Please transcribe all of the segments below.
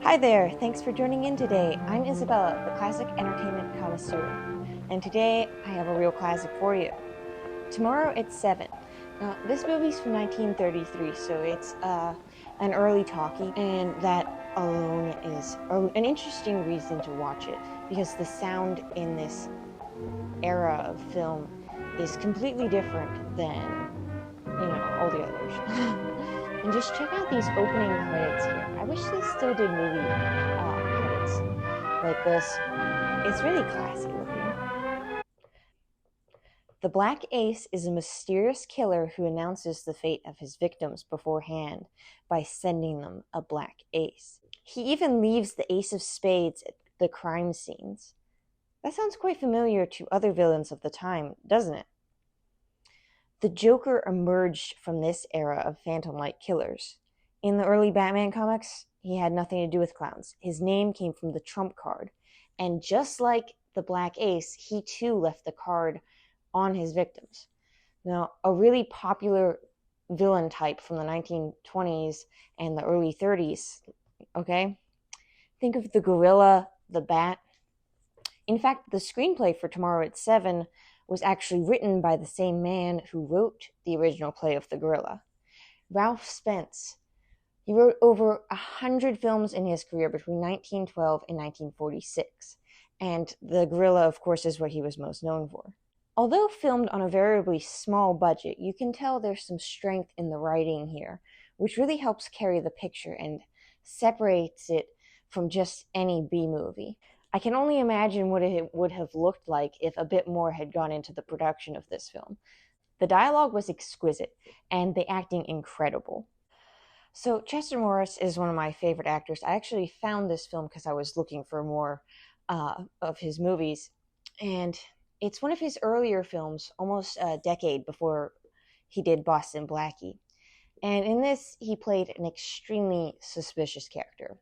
Hi there, thanks for joining in today. I'm Isabella, the classic entertainment connoisseur, and today I have a real classic for you. Tomorrow at 7. Now, this movie's from 1933, so it's an early talkie, and that alone is an interesting reason to watch it because the sound in this era of film is completely different than, all the others. And just check out these opening credits here. I wish they still did movie credits like this. It's really classy looking. The Black Ace is a mysterious killer who announces the fate of his victims beforehand by sending them a black ace. He even leaves the ace of spades at the crime scenes. That sounds quite familiar to other villains of the time, doesn't it? The Joker emerged from this era of phantom-like killers. In the early Batman comics, he had nothing to do with clowns. His name came from the trump card. And just like the Black Ace, he too left the card on his victims. Now, a really popular villain type from the 1920s and the early 30s, okay? Think of the gorilla, the bat. In fact, the screenplay for Tomorrow at 7 was actually written by the same man who wrote the original play of the gorilla. Ralph Spence. He wrote over 100 films in his career between 1912 and 1946, and the gorilla, of course, is what he was most known for. Although filmed on a variably small budget, you can tell there's some strength in the writing here, which really helps carry the picture and separates it from just any B-movie. I can only imagine what it would have looked like if a bit more had gone into the production of this film. The dialogue was exquisite, and the acting incredible. So Chester Morris is one of my favorite actors. I actually found this film because I was looking for more of his movies, and it's one of his earlier films, almost a decade before he did Boston Blackie. And in this, he played an extremely suspicious character.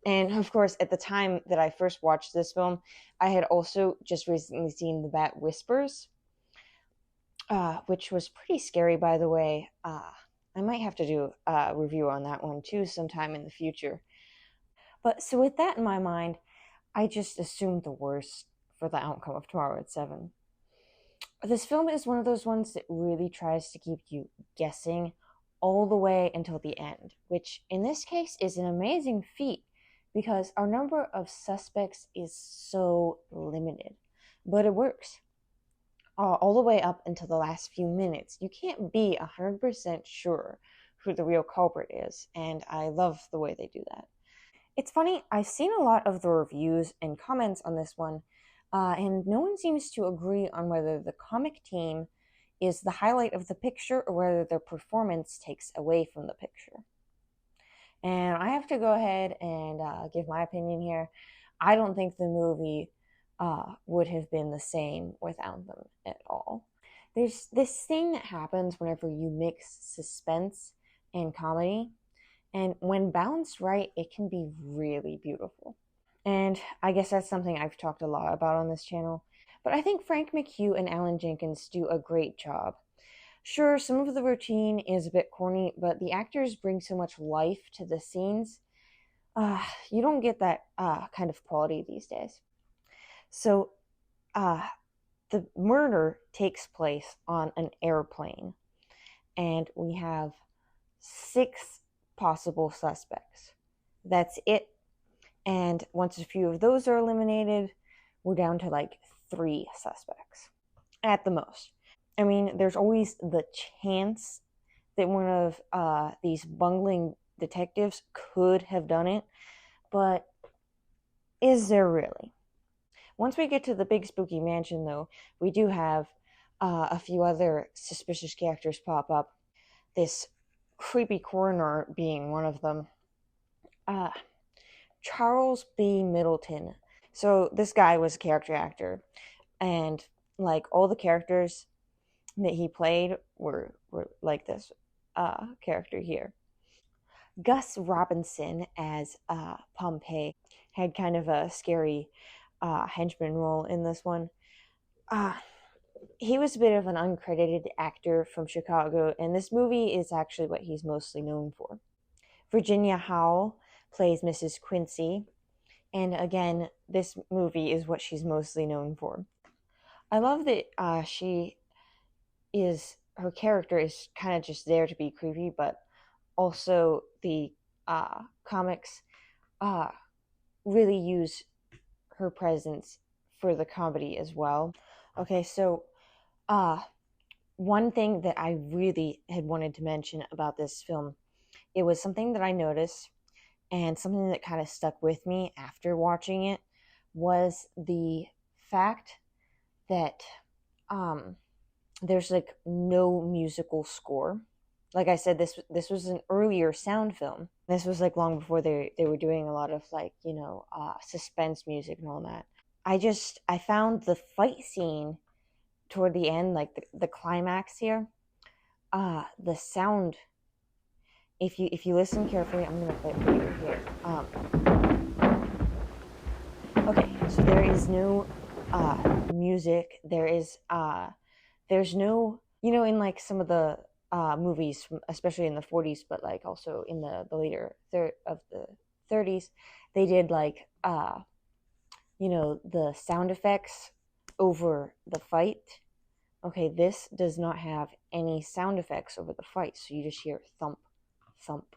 And of course, at the time that I first watched this film, I had also just recently seen The Bat Whispers, which was pretty scary, by the way. I might have to do a review on that one too sometime in the future. But so with that in my mind, I just assumed the worst for the outcome of Tomorrow at 7. This film is one of those ones that really tries to keep you guessing all the way until the end, which in this case is an amazing feat because our number of suspects is so limited. But it works. All the way up until the last few minutes. You can't be 100% sure who the real culprit is, and I love the way they do that. It's funny, I've seen a lot of the reviews and comments on this one, and no one seems to agree on whether the comic team is the highlight of the picture or whether their performance takes away from the picture. And I have to go ahead and give my opinion here. I don't think the movie would have been the same without them at all. There's this thing that happens whenever you mix suspense and comedy, and when balanced right, it can be really beautiful. And I guess that's something I've talked a lot about on this channel. But I think Frank McHugh and Alan Jenkins do a great job. Sure, some of the routine is a bit corny, but the actors bring so much life to the scenes. You don't get that kind of quality these days. So, the murder takes place on an airplane, and we have 6 possible suspects. That's it. And once a few of those are eliminated, we're down to like 3 suspects at the most. I mean, there's always the chance that one of these bungling detectives could have done it, but is there really? Once we get to the big spooky mansion, though, we do have a few other suspicious characters pop up. This creepy coroner being one of them. Charles B. Middleton. So this guy was a character actor, and like all the characters that he played were like this character here. Gus Robinson as Pompey had kind of a scary henchman role in this one. He was a bit of an uncredited actor from Chicago, and this movie is actually what he's mostly known for. Virginia Howell plays Mrs. Quincy. And again, this movie is what she's mostly known for. I love that her character is kind of just there to be creepy, but also the comics really use her presence for the comedy as well. Okay, so one thing that I really had wanted to mention about this film, it was something that I noticed and something that kind of stuck with me after watching it, was the fact that there's like no musical score. Like I said, this was an earlier sound film. This was like long before they were doing a lot of like, suspense music and all that. I found the fight scene toward the end, like the climax here, the sound, if you listen carefully, I'm gonna play it for you here. Okay, so there is no music. There's no, in like some of the movies, especially in the 40s, but like also in the later of the 30s, they did like the sound effects over the fight. Okay, this does not have any sound effects over the fight, so you just hear thump, thump,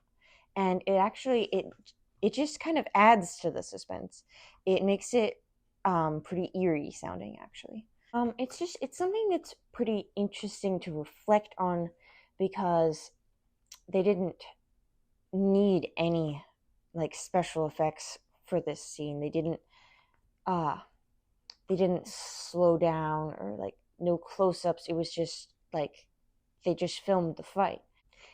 and it just kind of adds to the suspense. It makes it pretty eerie sounding, actually. It's something that's pretty interesting to reflect on, because they didn't need any like special effects for this scene. They didn't slow down, or like no close-ups. It was just like they just filmed the fight.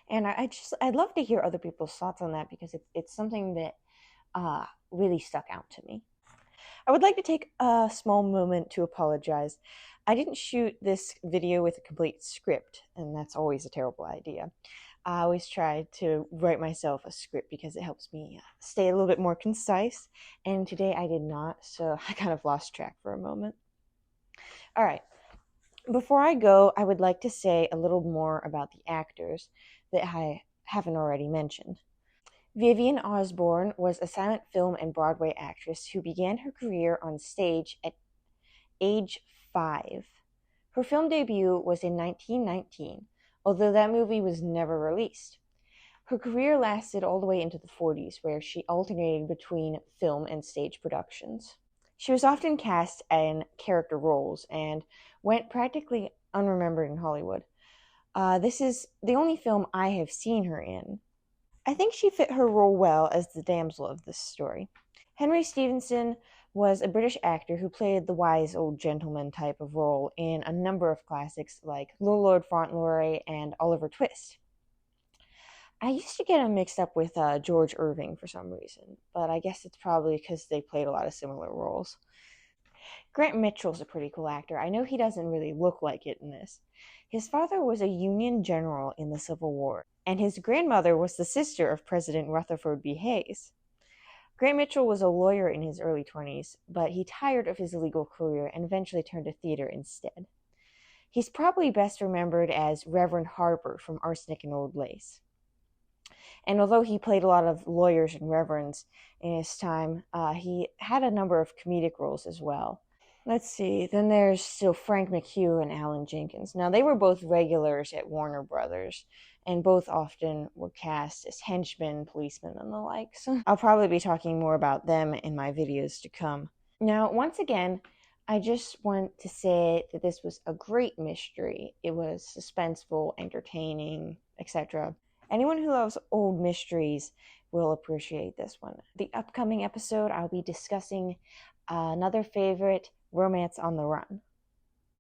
And I'd love to hear other people's thoughts on that, because it's something that really stuck out to me. I would like to take a small moment to apologize. I didn't shoot this video with a complete script, and that's always a terrible idea. I always try to write myself a script because it helps me stay a little bit more concise, and today I did not, so I kind of lost track for a moment. All right. Before I go, I would like to say a little more about the actors that I haven't already mentioned. Vivian Osborne was a silent film and Broadway actress who began her career on stage at age 5. Her film debut was in 1919, although that movie was never released. Her career lasted all the way into the 40s, where she alternated between film and stage productions. She was often cast in character roles and went practically unremembered in Hollywood. This is the only film I have seen her in. I think she fit her role well as the damsel of this story. Henry Stevenson was a British actor who played the wise old gentleman type of role in a number of classics like Lord Fauntleroy and Oliver Twist. I used to get him mixed up with George Irving for some reason, but I guess it's probably because they played a lot of similar roles. Grant Mitchell's a pretty cool actor. I know he doesn't really look like it in this. His father was a Union general in the Civil War, and his grandmother was the sister of President Rutherford B. Hayes. Grant Mitchell was a lawyer in his early 20s, but he tired of his legal career and eventually turned to theater instead. He's probably best remembered as Reverend Harper from Arsenic and Old Lace. And although he played a lot of lawyers and reverends in his time, he had a number of comedic roles as well. Let's see, then there's still Frank McHugh and Alan Jenkins. Now, they were both regulars at Warner Brothers, and both often were cast as henchmen, policemen, and the like. So I'll probably be talking more about them in my videos to come. Now, once again, I just want to say that this was a great mystery. It was suspenseful, entertaining, etc. Anyone who loves old mysteries will appreciate this one. The upcoming episode, I'll be discussing another favorite, Romance on the Run.